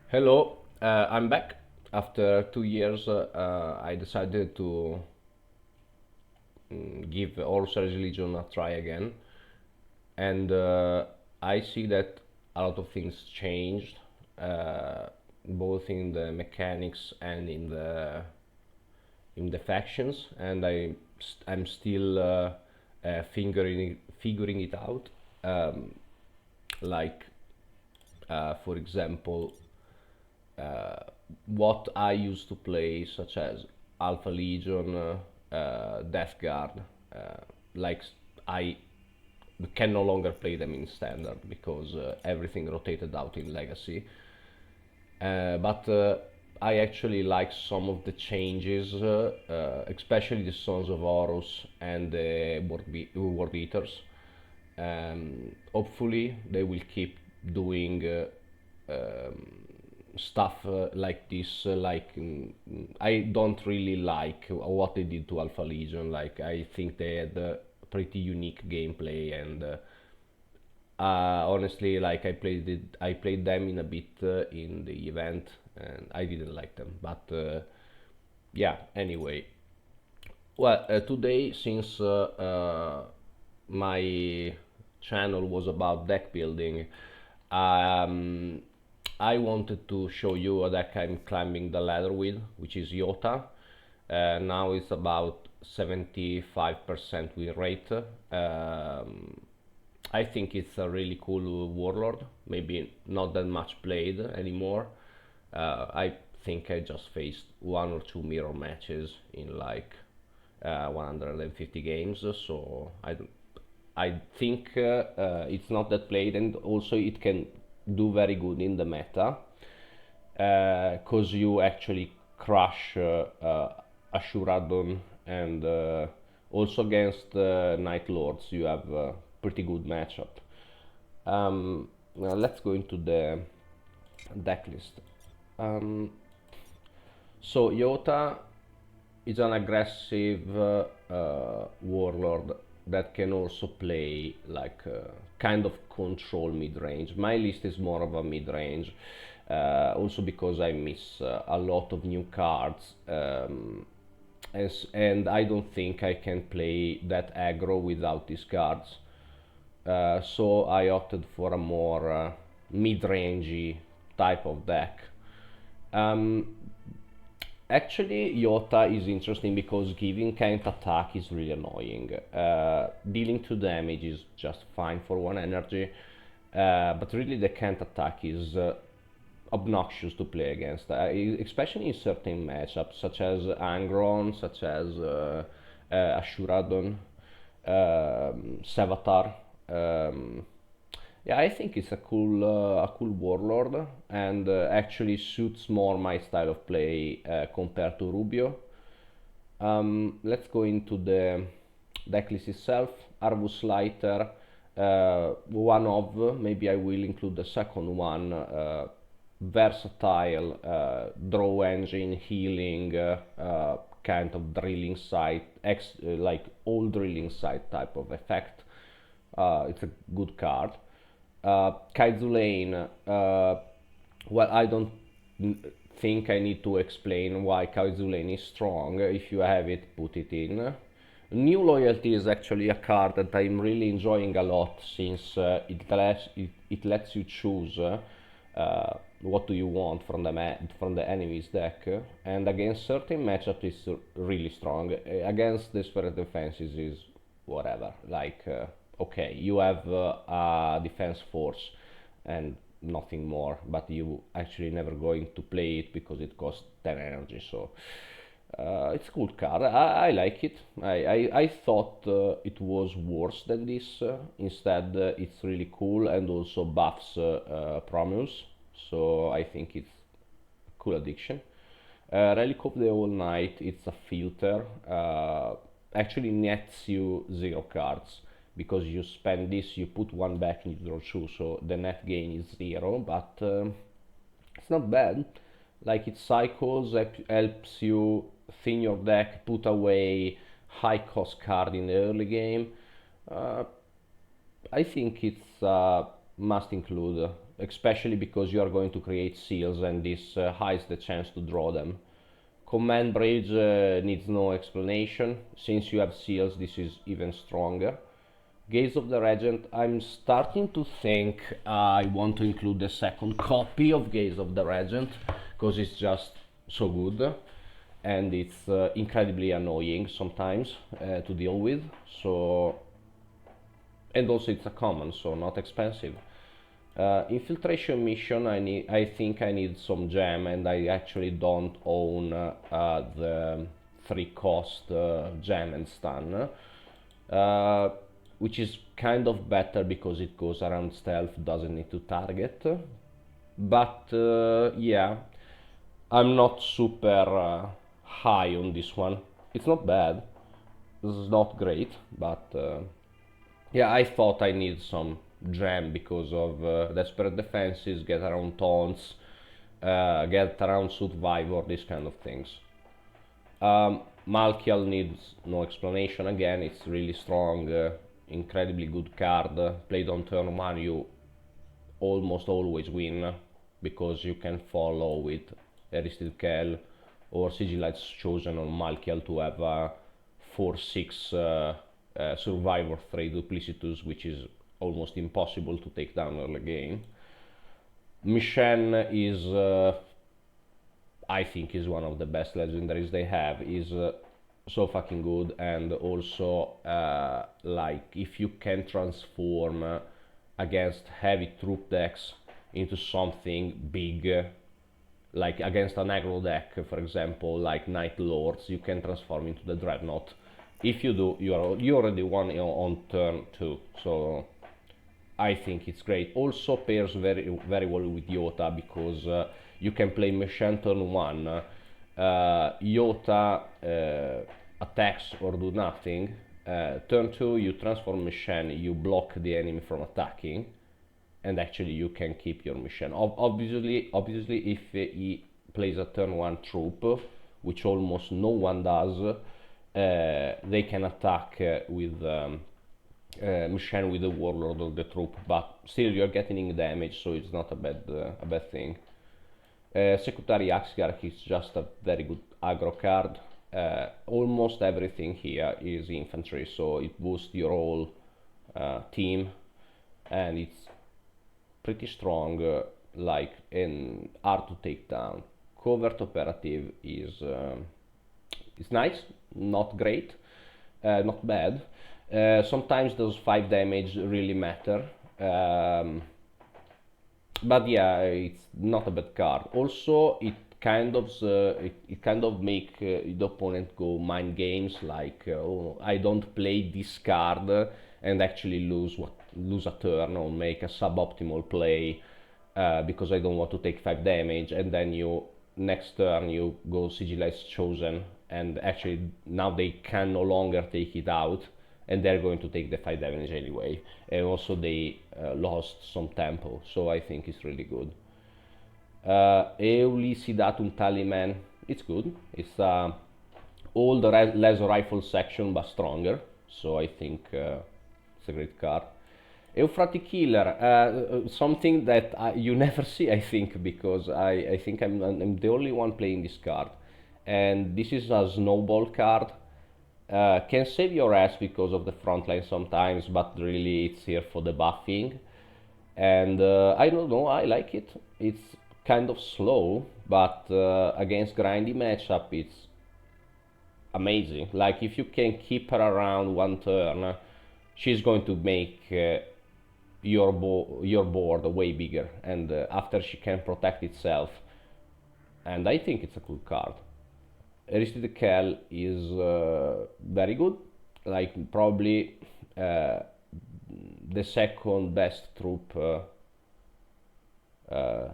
Hello, I'm back. After 2 years, I decided to give Horus Religion a try again, and I see that a lot of things changed, both in the mechanics and in the factions, and I'm still figuring it out. Um, like, for example, what I used to play, such as Alpha Legion, Death Guard, uh, like I can no longer play them in standard because everything rotated out in Legacy. But I actually like some of the changes, especially the Sons of Horus and the World Eaters. Hopefully, they will keep doing stuff like this. I don't really like what they did to Alpha Legion. Like, I think they had pretty unique gameplay, and honestly, like I played them in a bit in the event, and I didn't like them. But yeah, anyway, well, today, since my channel was about deck building, um, I wanted to show you a deck I'm climbing the ladder with, which is Iota. Now it's about 75% win rate. I think it's a really cool warlord, maybe not that much played anymore. I think I just faced one or two mirror matches in like 150 games, so I think it's not that played, and also it can do very good in the meta because you actually crush Ashuradon, and also against Night Lords you have a pretty good matchup. Now let's go into the deck list. Um, so Iota is an aggressive warlord that can also play like kind of control mid-range. My list is more of a mid-range, also because I miss a lot of new cards, and I don't think I can play that aggro without these cards. So I opted for a more mid-rangey type of deck. Um, Actually, Iota is interesting because giving can't attack is really annoying. Dealing 2 damage is just fine for 1 energy, but really the can't attack is obnoxious to play against, especially in certain matchups such as Angron, such as Ashuradon, Sevatar. Um, yeah, I think it's a cool warlord, and actually suits more my style of play compared to Rubio. Let's go into the decklist itself. Arvus Lighter, one of, maybe I will include the second one, versatile, draw engine, healing, kind of drilling site, like all drilling site type of effect. It's a good card. Kaizu Lane, well, I don't think I need to explain why Kaizu Lane is strong. If you have it, put it in. New Loyalty is actually a card that I'm really enjoying a lot, since it lets you choose what do you want from from the enemy's deck, and against certain matchups it's really strong. Against Desperate Defenses is whatever. Like, okay, you have a defense force and nothing more, but you actually never going to play it because it costs 10 energy. So it's a cool card. I like it. I thought it was worse than this. Instead, it's really cool and also buffs Promus. So I think it's a cool addiction. Relic of the All Night, it's a filter. Actually nets you 0 cards because you spend this, you put one back and you draw two, so the net gain is 0. But it's not bad. Like, it cycles, helps you thin your deck, put away high cost card in the early game. uh, I think it's must include. especially because you are going to create seals and this hides the chance to draw them. Command bridge needs no explanation. Since you have seals, this is even stronger. Gaze of the Regent, I'm starting to think I want to include the second copy of Gaze of the Regent because it's just so good and it's incredibly annoying sometimes to deal with. So, and also it's a common, so not expensive. Infiltration mission, I think I need some gem, and I actually don't own the 3 cost gem and stun, which is kind of better because it goes around stealth, doesn't need to target. But yeah, I'm not super high on this one. It's not bad. This is not great, but yeah, I thought I need some gem because of desperate defenses, get around taunts, get around survivor, these kind of things. Malkiel needs no explanation again, it's really strong, incredibly good card. Played on turn 1, you almost always win because you can follow with Heresy or Sigillites Chosen on Malkiel to have a 4-6 Survivor 3 Duplicitous, which is almost impossible to take down early game. Mishen is, I think, is one of the best legendaries they have. Is so fucking good, and also like if you can transform against heavy troop decks into something big, like against an aggro deck, for example, like Night Lords, you can transform into the Dreadnought. If you do, you already won on turn 2, so I think it's great. Also pairs very well with Iota because you can play Meshan turn 1, Iota attacks or do nothing. Turn 2 you transform Meshan, you block the enemy from attacking, and actually you can keep your Meshan. Obviously if he plays a turn 1 troop, which almost no one does, they can attack with Mishen with the Warlord or the troop, but still you're getting damage, so it's not a bad thing. Secretary Axiarch is just a very good aggro card. Almost everything here is infantry, so it boosts your whole team, and it's pretty strong, like, and hard to take down. Covert operative is nice, not great, not bad. Sometimes those 5 damage really matter, but yeah, it's not a bad card. Also, it kind of make the opponent go mind games, like oh, I don't play this card and actually lose a turn or make a suboptimal play because I don't want to take 5 damage, and then you next turn you go Sigillites Chosen, and actually now they can no longer take it out, and they're going to take the 5 damage anyway, and also they lost some tempo, so I think it's really good. Eulicidatum Taliman, it's good. It's all the laser rifle section but stronger, so I think it's a great card. Euphrati Killer, something that you never see, I think, because I think I'm the only one playing this card, and this is a snowball card. Can save your ass because of the front line sometimes, but really it's here for the buffing, and I don't know, I like it. It's kind of slow, but against grindy matchup it's amazing. Like if you can keep her around 1 turn, she's going to make your board way bigger, and after she can protect itself, and I think it's a cool card. Aristotle is very good, like probably the second best troop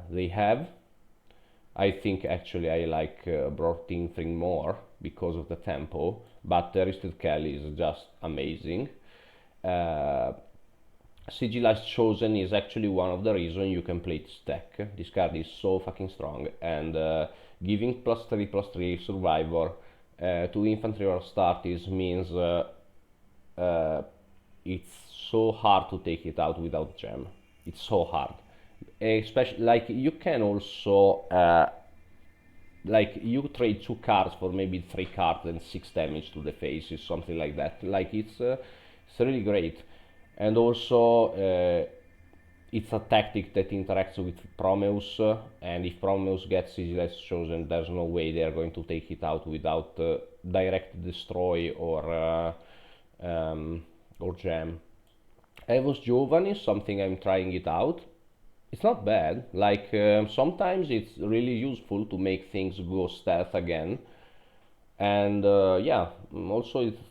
they have. I think actually I like Brorting more because of the tempo, but Aristotle is just amazing. Sigillites Chosen is actually one of the reasons you can play this deck. This card is so fucking strong, and giving +3/+3 Survivor to infantry or Astartes means it's so hard to take it out without gem. It's so hard. especially like you can also like you trade 2 cards for maybe 3 cards and 6 damage to the faces, something like that. Like it's really great, and also it's a tactic that interacts with Prometheus, and if Prometheus gets his last chosen, there's no way they are going to take it out without direct destroy or jam. Evos Jovan is something I'm trying it out. It's not bad. Like sometimes it's really useful to make things go stealth again, and yeah, also it's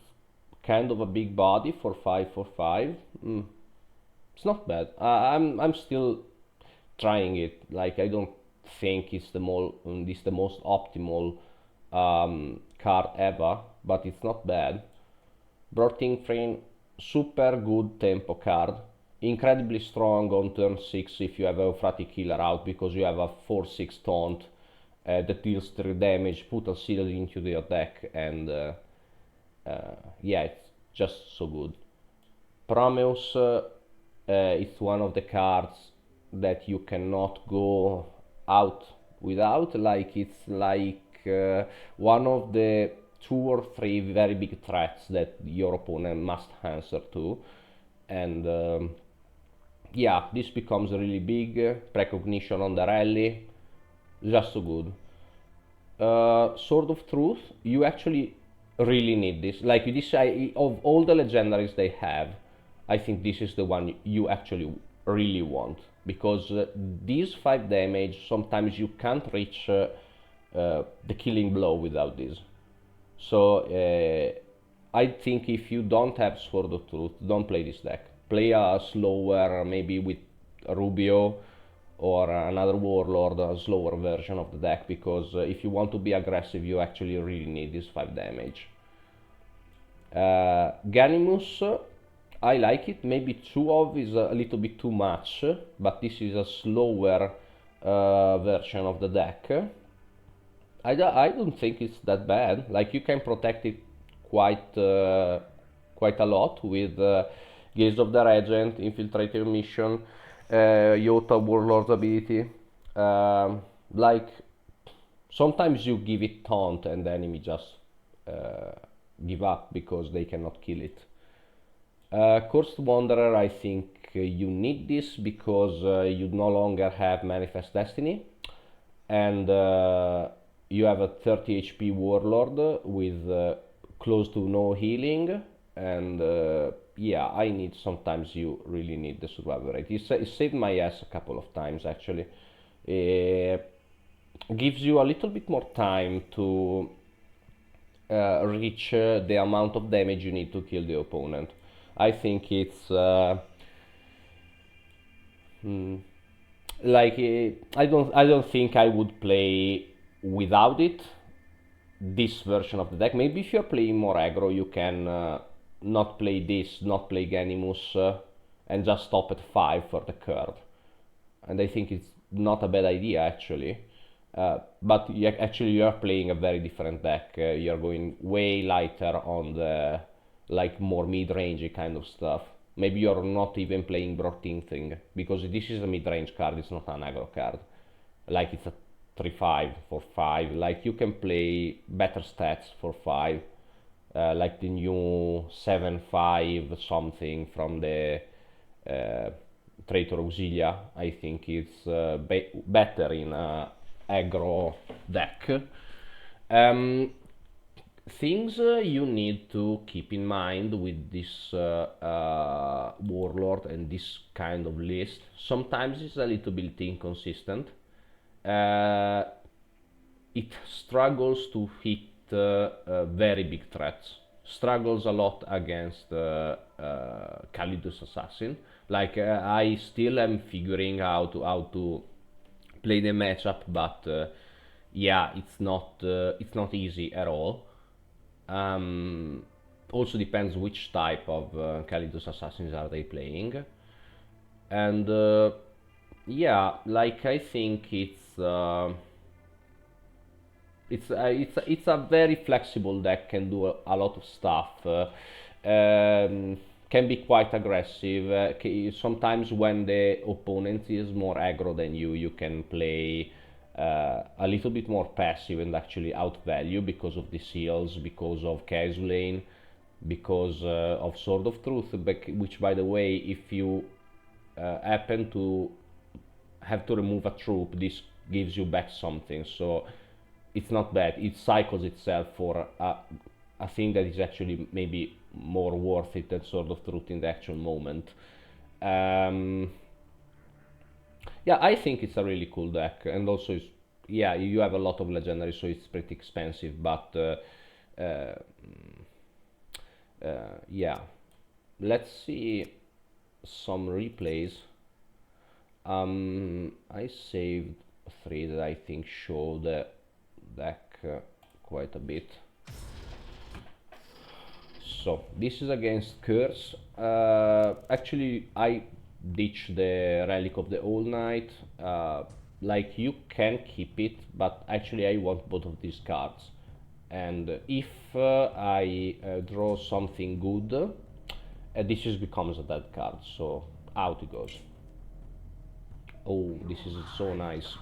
kind of a big body for 5 for 5. It's not bad. I'm still trying it. Like I don't think it's the most optimal card ever, but it's not bad. Broting Frame, super good tempo card. Incredibly strong on turn 6 if you have a Euphrati killer out because you have a 4/6 taunt that deals 3 damage, put a seal into your deck, and yeah, it's just so good. Prometheus is one of the cards that you cannot go out without. Like it's like one of the 2 or 3 very big threats that your opponent must answer to, and yeah, this becomes really big. Precognition on the rally, just so good. Sword of Truth, you actually really need this. Like this, of all the legendaries they have, I think this is the one you actually really want, because these 5 damage, sometimes you can't reach the killing blow without this. So I think if you don't have Sword of Truth, don't play this deck. Play a slower, maybe with Rubio or another Warlord, a slower version of the deck, because if you want to be aggressive, you actually really need this 5 damage. Ganimus, I like it. Maybe 2 of is a little bit too much, but this is a slower version of the deck. I don't think it's that bad. Like you can protect it quite a lot with Gaze of the Regent, Infiltrator Mission, Iota Warlord's ability. Like sometimes you give it taunt and the enemy just give up because they cannot kill it. Cursed Wanderer, I think you need this because you no longer have Manifest Destiny, and you have a 30 HP Warlord with close to no healing, and yeah, sometimes you really need the survival rate. It saved my ass a couple of times actually. Gives you a little bit more time to reach the amount of damage you need to kill the opponent. I think it's like I don't think I would play without it, this version of the deck. Maybe if you're playing more aggro, you can not play this, not play Ganimus, and just stop at 5 for the curve. And I think it's not a bad idea actually. But actually you are playing a very different deck. You're going way lighter on the like more mid-range kind of stuff. Maybe you're not even playing Brotin thing, because this is a mid-range card, it's not an aggro card. Like it's a 3/5 for 5. Like you can play better stats for 5, like the new 7/5 something from the Traitor Auxilia. I think it's better in aggro deck. Things you need to keep in mind with this Warlord and this kind of list. Sometimes it's a little bit inconsistent. It struggles to hit very big threats. Struggles a lot against Calidus Assassin. Like I still am figuring out how to play the matchup, but yeah, it's not easy at all. Also depends which type of Calidus Assassins are they playing, and yeah, like I think it's a very flexible deck, can do a lot of stuff. can be quite aggressive. Sometimes when the opponent is more aggro than you can play a little bit more passive and actually outvalue because of the seals, because of Lane, because of Sword of Truth, which by the way, if you happen to have to remove a troop, this gives you back something, so it's not bad. It cycles itself for a thing that is actually maybe more worth it than Sword of Truth in the actual moment. Yeah, I think it's a really cool deck, and also yeah, you have a lot of legendary, so it's pretty expensive, but uh, yeah. Let's see some replays. I saved 3 that I think show the deck quite a bit. So this is against Curse. Actually, I ditched the Relic of the All Night. Like, you can keep it, but actually I want both of these cards. And if I draw something good, this just becomes a dead card. So out it goes. Oh, this is so nice.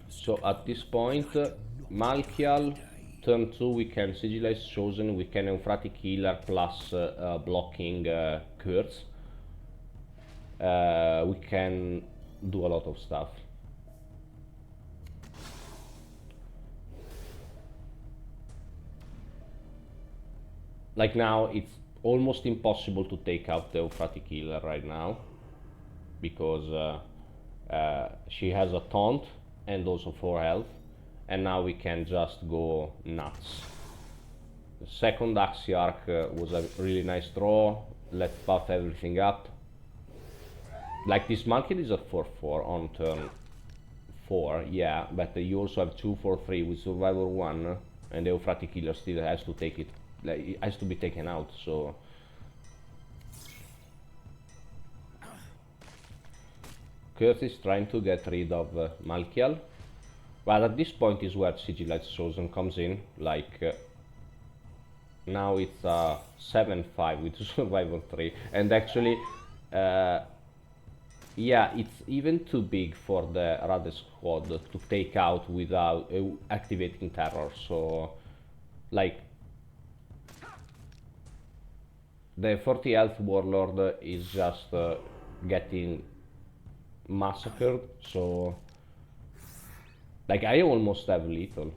So at this point, Malkial, turn 2 we can Sigilize Chosen, we can Euphratic Healer plus blocking Curse. We can do a lot of stuff. Like now, it's almost impossible to take out the Euphratic Healer right now, because she has a taunt and also 4 health, and now we can just go nuts. The second Axiarch was a really nice draw. Let's buff everything up. Like, this monkey is a 4/4 on turn 4, yeah, but you also have 2/4/3 with Survivor 1, and the Euphratic Healer still has to take it, like, it has to be taken out, so... Curse is trying to get rid of Malkial, but at this point is where Sigilize Chosen comes in. Like, now it's a 7/5 with Survivor 3, and actually, yeah, it's even too big for the Rade squad to take out without activating Terror, so, like, the 40 health Warlord is just getting massacred, so, like, I almost have lethal.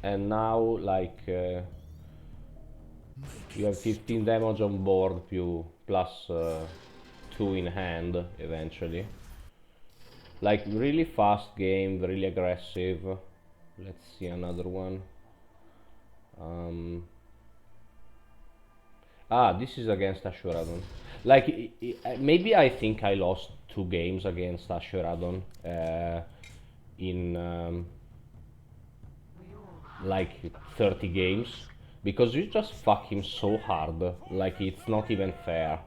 And now, like, you have 15 damage on board, plus 2 in hand eventually. Like, really fast game, really aggressive. Let's see another one. This is against Ashuradon. Like, maybe I think I lost 2 games against Ashuradon in like 30 games, because you just fuck him so hard, like, it's not even fair.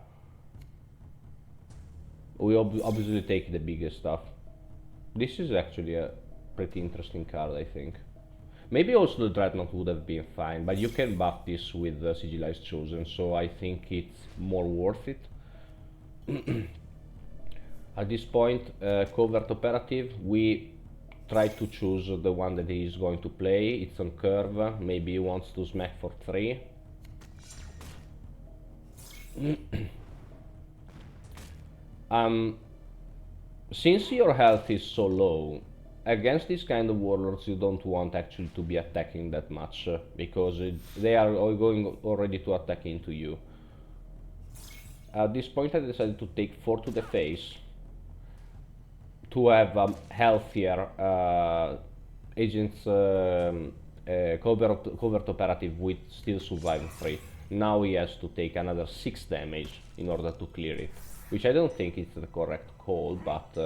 We obviously take the biggest stuff. This is actually a pretty interesting card, I think. Maybe also the Dreadnought would have been fine, but you can buff this with Sigilize Chosen, so I think it's more worth it. At this point, Covert Operative, we try to choose the one that he is going to play. It's on curve, maybe he wants to smack for 3. Since your health is so low, against this kind of warlords you don't want actually to be attacking that much, because they are all going already to attack into you. At this point I decided to take 4 to the face, to have a healthier agents covert operative with still survive 3. Now he has to take another 6 damage in order to clear it, which I don't think is the correct call, but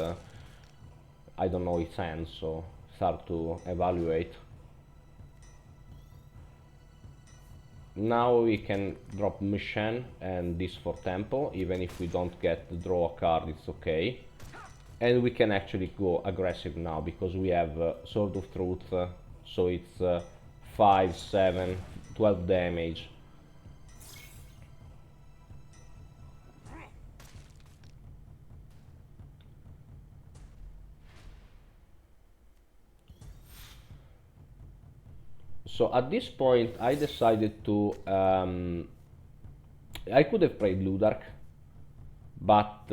I don't know its hands, so it's hard to evaluate. Now we can drop Machine and this for tempo, even if we don't get to draw a card, it's okay. And we can actually go aggressive now, because we have Sword of Truth, so it's 5, 7, 12 damage. So at this point I decided to, I could have played Ludark, but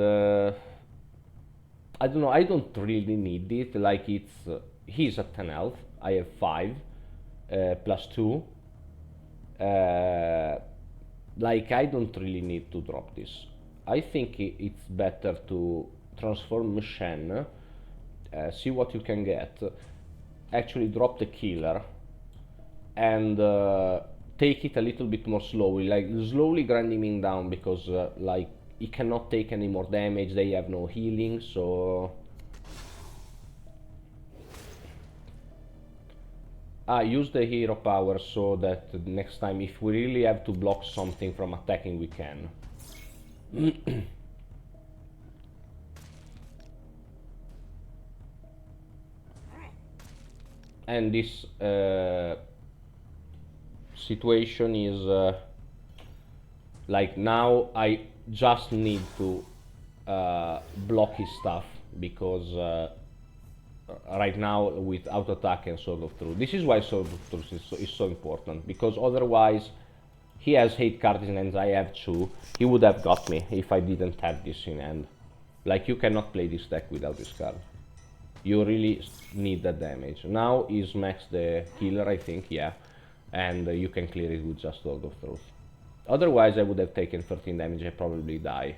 I don't know, I don't really need it, like it's, he's at 10 health, I have 5, plus 2, like I don't really need to drop this. I think it's better to transform Machine, see what you can get, actually drop the killer, and take it a little bit more slowly, like slowly grinding him down, because like he cannot take any more damage, they have no healing, so use the hero power so that next time if we really have to block something from attacking, we can. And this situation is like now I just need to block his stuff, because right now with auto attack and Sword of Truth, this is why Sword of Truth is so important, because otherwise he has 8 cards in hand, I have 2, he would have got me if I didn't have this in hand. Like you cannot play this deck without this card, you really need that damage. Now he's max the killer, I think, yeah, and you can clear it with just Sword of Truth. Otherwise I would have taken 13 damage, I probably die.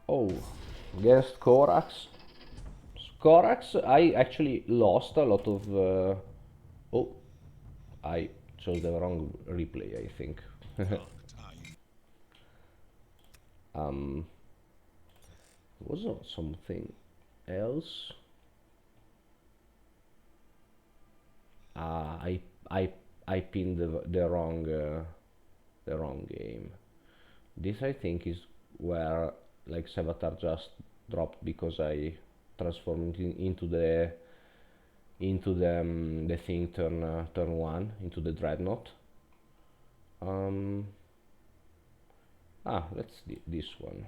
Oh, against Korax. Korax, I actually lost a lot of... oh, I chose the wrong replay, I think. Was it something else? I pinned the wrong game. This I think is where like Sevatar just dropped, because I transformed into the thing turn 1 into the Dreadnought. Let's this one.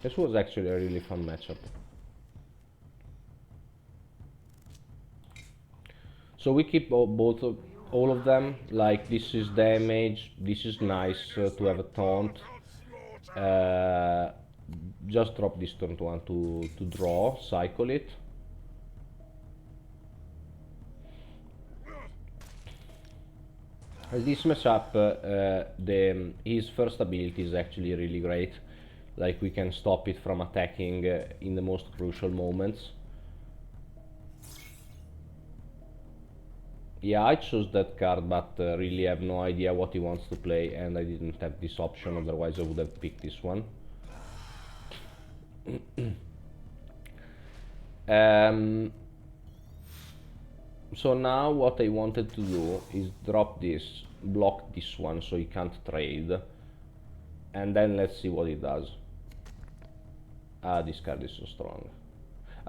This was actually a really fun matchup. So we keep all of them. Like this is damage. This is nice to have a taunt. Just drop this turn 1 to draw, cycle it. This matchup, his first ability is actually really great. Like we can stop it from attacking in the most crucial moments. Yeah, I chose that card, but really have no idea what he wants to play, and I didn't have this option, otherwise I would have picked this one. So now what I wanted to do is drop this, block this one so he can't trade, and then let's see what he does. This card is so strong.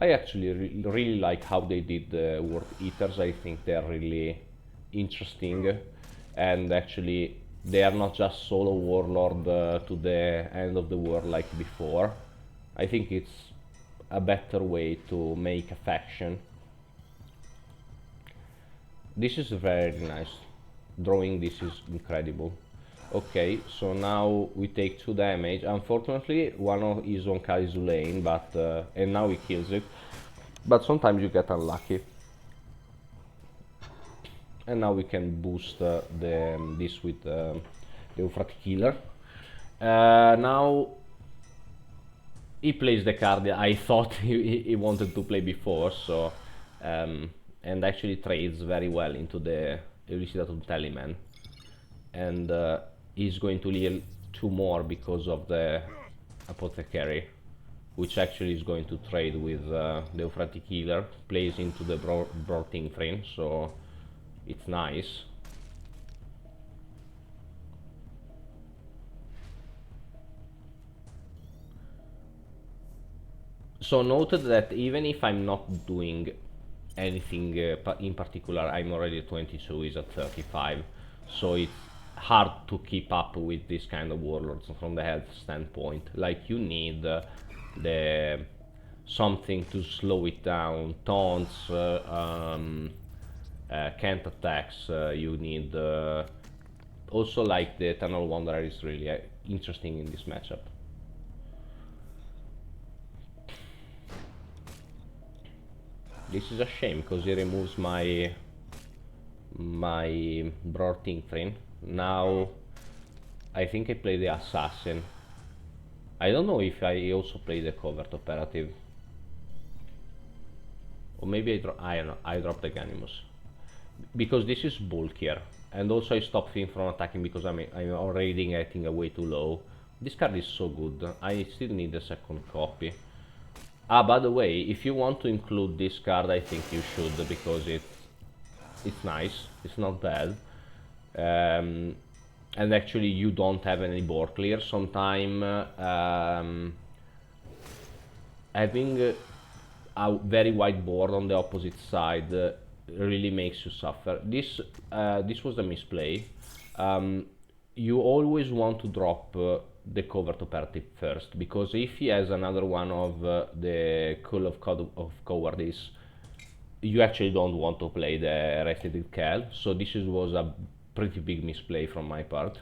I actually really like how they did the World Eaters. I think they are really interesting, and actually they are not just solo warlord to the end of the world like before. I think it's a better way to make a faction. This is very nice. Drawing this is incredible. Okay, so now we take 2 damage. Unfortunately, one is on Kaizu lane, but and now he kills it. But sometimes you get unlucky. And now we can boost this with the Euphrates Killer. Now he plays the card I thought he wanted to play before, so and actually trades very well into the Elucidatum Talisman. and he's going to deal 2 more because of the apothecary, which actually is going to trade with the Euphrati Killer, plays into the Brorting frame, so it's nice. So noted that even if I'm not doing anything in particular, I'm already 22, is at 35, so it's hard to keep up with this kind of warlords from the health standpoint. Like, you need the something to slow it down, taunts, can't attacks, you need also, like, the Eternal Wanderer is really interesting in this matchup. This is a shame because he removes my Brorting Thrin. Now I think I play the Assassin. I don't know if I also play the Covert Operative. Or maybe I don't know, I drop the Ganymus. Because this is bulkier. And also I stop him from attacking because I'm already getting way too low. This card is so good. I still need a second copy. Ah, by the way, if you want to include this card, I think you should, because it's nice, it's not bad. And actually you don't have any board clear. Sometime having a very wide board on the opposite side really makes you suffer. This was a misplay. You always want to drop the Covert Operative first, because if he has another one of the Call of Cowardice, you actually don't want to play the Restricted Cal, so this was a pretty big misplay from my part.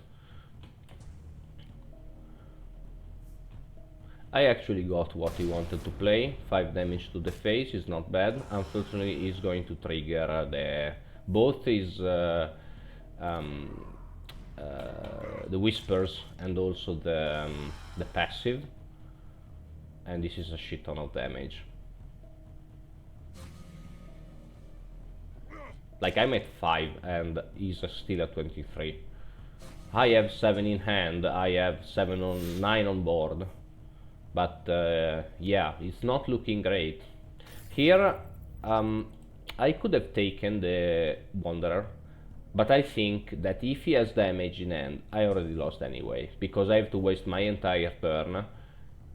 I actually got what he wanted to play. 5 damage to the face is not bad. Unfortunately, he's going to trigger both his the whispers and also the passive, and this is a shit ton of damage. Like, I'm at 5 and he's still at 23. I have 7 in hand, I have 9 on board, but yeah, it's not looking great. Here I could have taken the Wanderer, but I think that if he has damage in hand, I already lost anyway, because I have to waste my entire turn.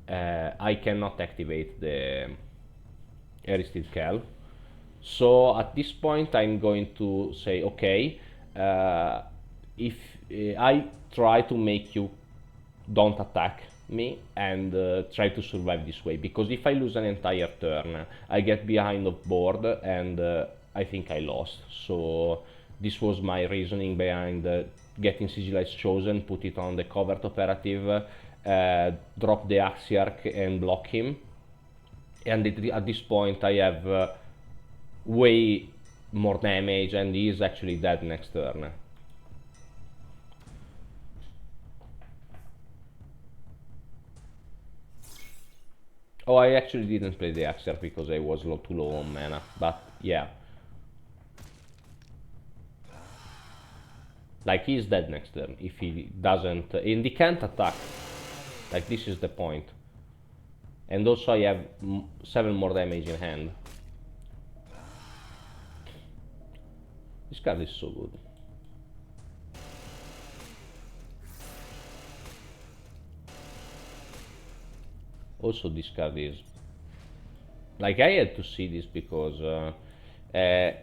I cannot activate the Heresy Cal. So at this point I'm going to say, okay, if I try to make you don't attack me and try to survive this way, because if I lose an entire turn, I get behind the board and I think I lost. So this was my reasoning behind getting Sigilized Chosen, put it on the Covert Operative, drop the Axiarch and block him. And at this point I have way more damage and he is actually dead next turn. Oh, I actually didn't play the Axiarch because I was too low on mana, but yeah. Like, he's dead next turn if he doesn't, and he can't attack. Like, this is the point. And also I have 7 more damage in hand. This card is so good. Also, this card is... Like, I had to see this because... by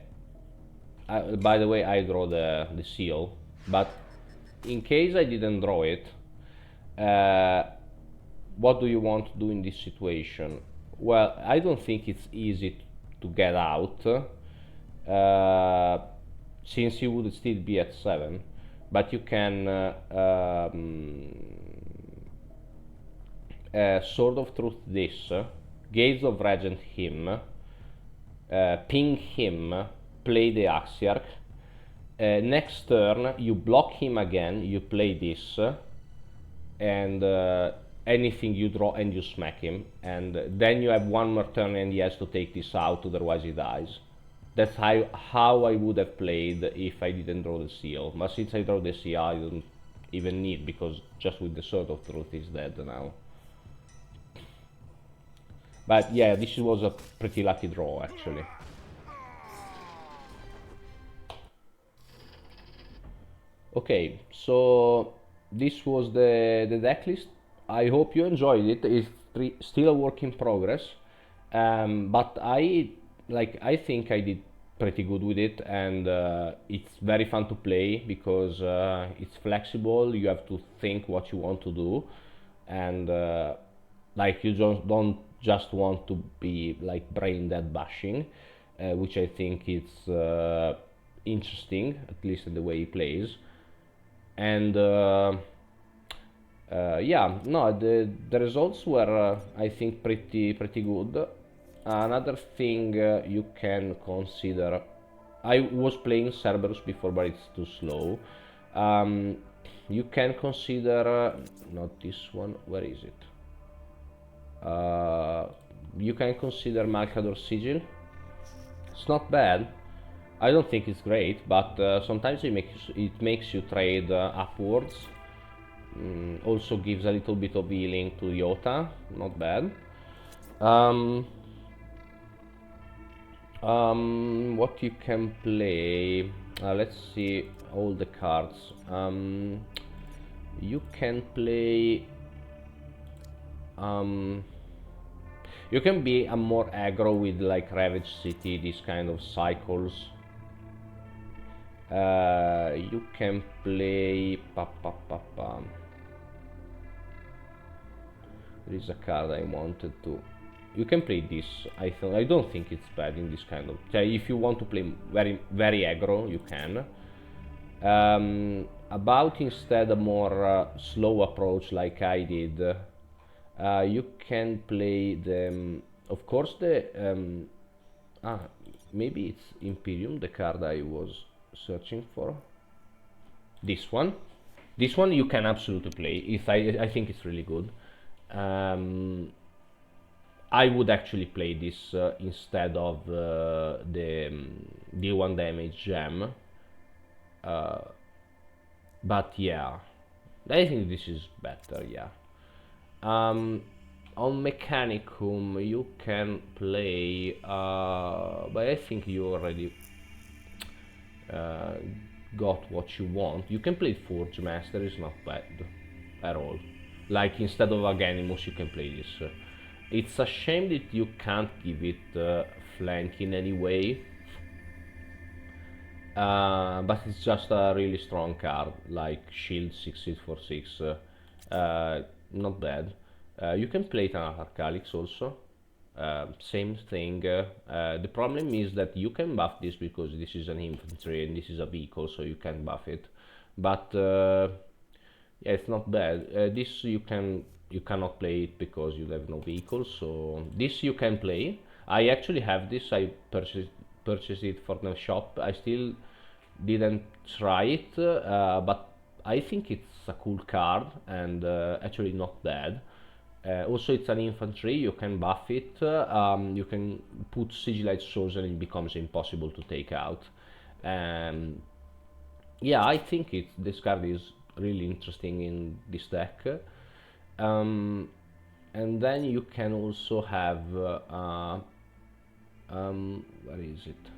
the way, I draw the seal, but in case I didn't draw it, what do you want to do in this situation? Well, I don't think it's easy to get out, since you would still be at 7, but you can Sword of Truth this, Gaze of Regent him, ping him, play the Axiarch, next turn you block him again, you play this, and anything you draw and you smack him, and then you have 1 more turn and he has to take this out, otherwise he dies. That's how I would have played if I didn't draw the seal. But since I draw the seal, I don't even need, because just with the Sword of Truth is dead now. But yeah, this was a pretty lucky draw actually. Okay, so this was the deck list. I hope you enjoyed it. It's still a work in progress, but I think I did pretty good with it, and it's very fun to play because it's flexible. You have to think what you want to do, and like you don't just want to be like brain dead bashing, which I think it's interesting, at least in the way he plays. And yeah, no, the results were I think pretty good. Another thing you can consider, I was playing Cerberus before, but it's too slow. You can consider not this one. Where is it? You can consider Malcador Sigil. It's not bad. I don't think it's great, but sometimes it makes you trade upwards. Also gives a little bit of healing to Iota, not bad. What you can play? Let's see all the cards. You can play. You can be a more aggro with like Ravage City, these kind of cycles. You can play. There is a card I wanted to. You can play this. I don't think it's bad in this kind of. If you want to play very aggro, you can. About instead a more slow approach like I did. You can play the. Of course the. Maybe it's Imperium, the card I was searching for. This one you can absolutely play. I think it's really good. I would actually play this instead of the D1 damage gem, but yeah, I think this is better. Yeah. On Mechanicum you can play, but I think you already got what you want. You can play Forge Master, is not bad at all. Like instead of Aganimus you can play this. It's a shame that you can't give it flank in any way, but it's just a really strong card, like Shield 6/6 for 6. Not bad. You can play Thanatar Calyx also. Same thing. The problem is that you can buff this because this is an infantry and this is a vehicle, so you can buff it. But yeah, it's not bad. This you cannot play it because you have no vehicle. So this you can play. I actually have this. I purchased it for the shop. I still didn't try it, but I think it's a cool card and actually not bad. Also, it's an infantry. You can buff it. You can put Sigillite Souls and it becomes impossible to take out. Yeah, I think this card is really interesting in this deck. And then you can also have where is it?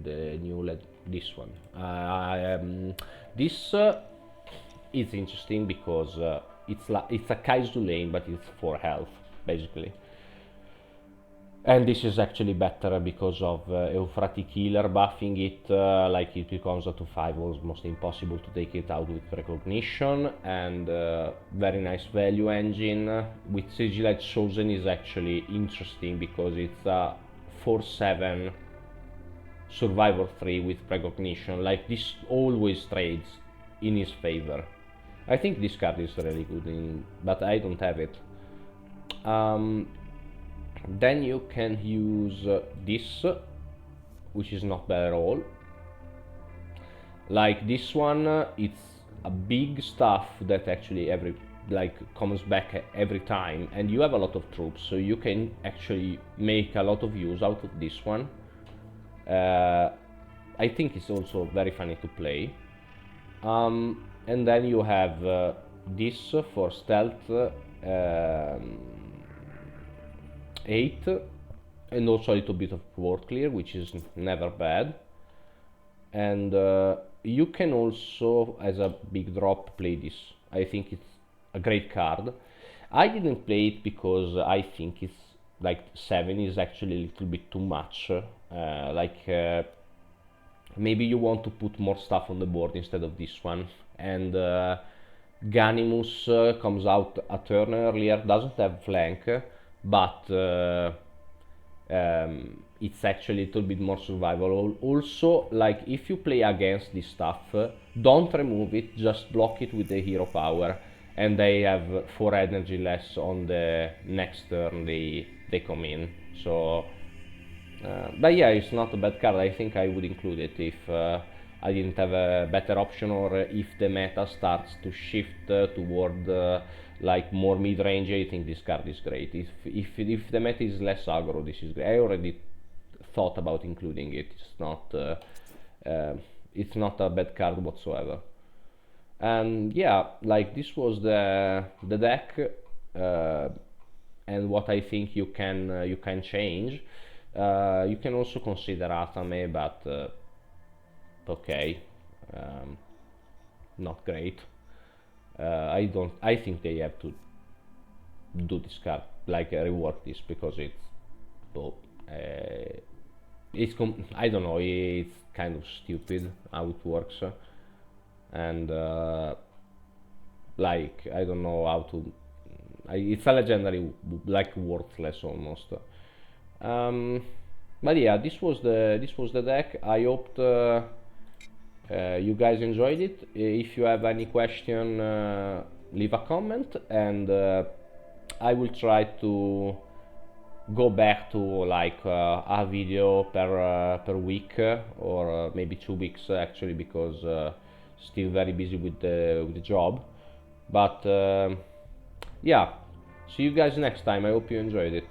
The new this one. This is interesting because it's a Kaizu lane, but it's 4 health basically. And this is actually better because of Euphrati Killer buffing it, like it becomes a 2/5, almost impossible to take it out with Recognition, and very nice value engine. With Sigillite Chosen is actually interesting because it's a 4/7 Survivor 3 with Recognition, like this always trades in his favor. I think this card is really good, but I don't have it. Then you can use this, which is not bad at all. Like this one, it's a big stuff that actually comes back every time, and you have a lot of troops, so you can actually make a lot of use out of this one. I think it's also very funny to play. And then you have this for stealth, 8, and also a little bit of word clear, which is never bad. And you can also, as a big drop, play this. I think it's a great card. I didn't play it because I think it's like 7 is actually a little bit too much. Maybe you want to put more stuff on the board instead of this one. And Ganimus comes out a turn earlier, doesn't have flank, but it's actually a little bit more survival. Also, like if you play against this stuff, don't remove it, just block it with the hero power, and they have 4 energy less on the next turn they come in. So, but yeah, it's not a bad card. I think I would include it if I didn't have a better option, or if the meta starts to shift toward like more mid-range. I think this card is great. If the meta is less aggro, this is great. I already thought about including it. It's not a bad card whatsoever. And yeah, like this was the deck, and what I think you can change. You can also consider Atame, but okay, um, not great. I don't. I think they have to do this card, like rework this, because well, I don't know. It's kind of stupid how it works, and like I don't know how to. It's a legendary, like worthless almost. Um, but yeah, this was the deck. I hoped you guys enjoyed it. If you have any question, leave a comment, and I will try to go back to like a video per week, or maybe 2 weeks actually, because still very busy with the job. But yeah, see you guys next time. I hope you enjoyed it.